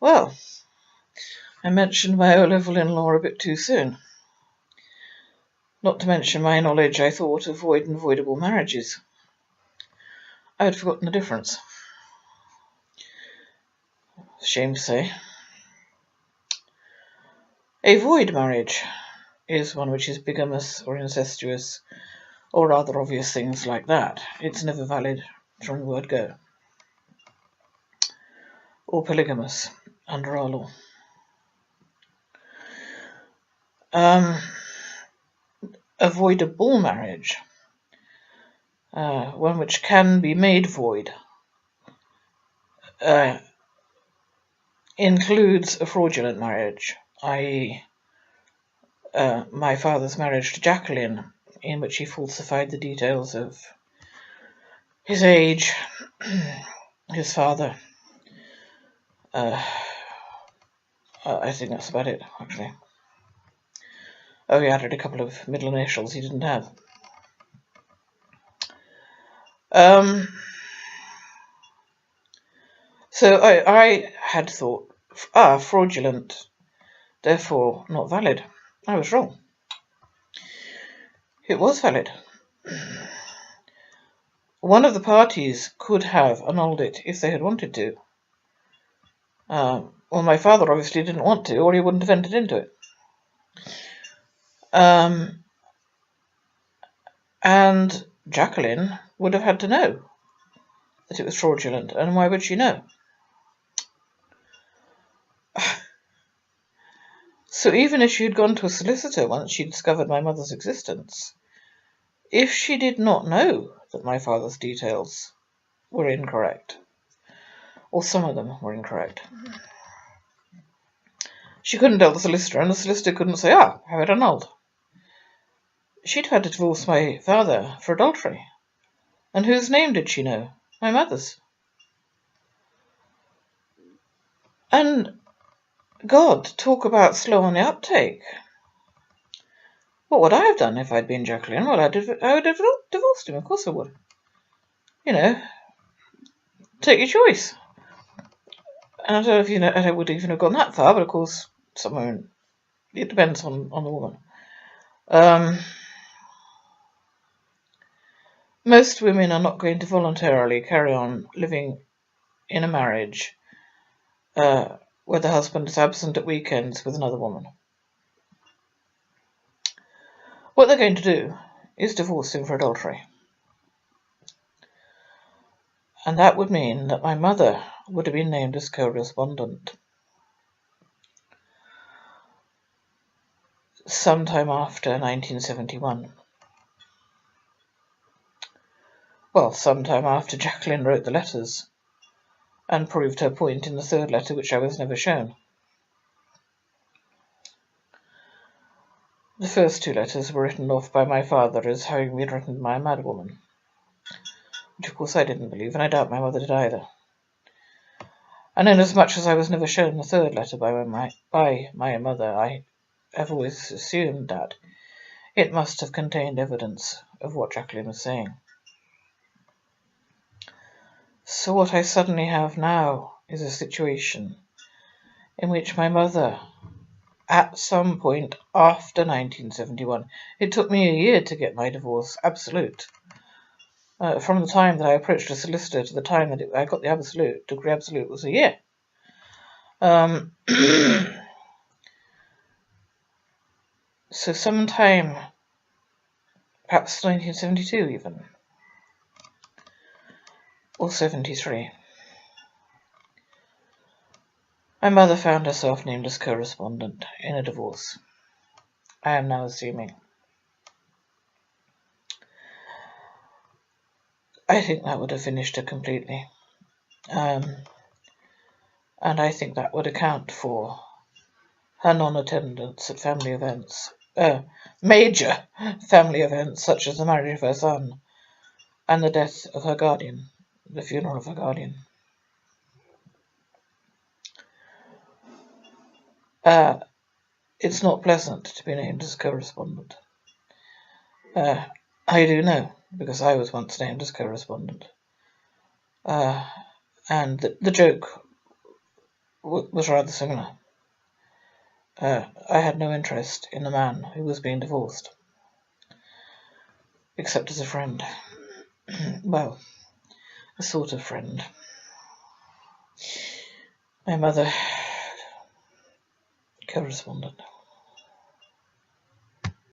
Well, I mentioned my O-level in-law a bit too soon. Not to mention my knowledge, I thought, of void and voidable marriages. I had forgotten the difference. Shame to say. A void marriage is one which is bigamous or incestuous or other obvious things like that. It's never valid from the word go. Or polygamous under our law. Avoidable marriage, one which can be made void, includes a fraudulent marriage, i.e. My father's marriage to Jacqueline, in which he falsified the details of his age, his father. I think that's about it, actually. Oh, he added a couple of middle initials he didn't have. So I had thought, fraudulent, therefore not valid. I was wrong. It was valid. One of the parties could have annulled it if they had wanted to. Well, my father obviously didn't want to, or he wouldn't have entered into it. And Jacqueline would have had to know that it was fraudulent, and why would she know? So even if she had gone to a solicitor once she discovered my mother's existence, if she did not know that my father's details were incorrect, or some of them were incorrect, she couldn't tell the solicitor, and the solicitor couldn't say, have it annulled. She'd had to divorce my father for adultery. And whose name did she know? My mother's. And God, talk about slow on the uptake. What would I have done if I'd been Jacqueline? Well, I would have divorced him, of course I would. You know, take your choice. And I don't know if I would even have gone that far, but of course, it depends on the woman. Most women are not going to voluntarily carry on living in a marriage where the husband is absent at weekends with another woman. What they're going to do is divorce him for adultery. And that would mean that my mother would have been named as co-respondent sometime after 1971. Well, sometime after Jacqueline wrote the letters and proved her point in the third letter, which I was never shown. The first two letters were written off by my father as having been written by a mad woman, which of course I didn't believe, and I doubt my mother did either. And inasmuch as I was never shown the third letter by my mother, I have always assumed that it must have contained evidence of what Jacqueline was saying. So what I suddenly have now is a situation in which my mother, at some point after 1971, it took me a year to get my divorce absolute. From the time that I approached a solicitor to the time that I got the absolute, decree absolute, was a year. So sometime, perhaps 1972 even, or 73, my mother found herself named as co-respondent in a divorce. I am now assuming. I think that would have finished her completely. And I think that would account for her non-attendance at family events, major family events such as the marriage of her son and the death of her guardian, the funeral of her guardian. It's not pleasant to be named as co-respondent. I do know, because I was once named as co-respondent. And the joke was rather similar. I had no interest in the man who was being divorced, except as a friend. Well, a sort of friend. My mother, co-respondent.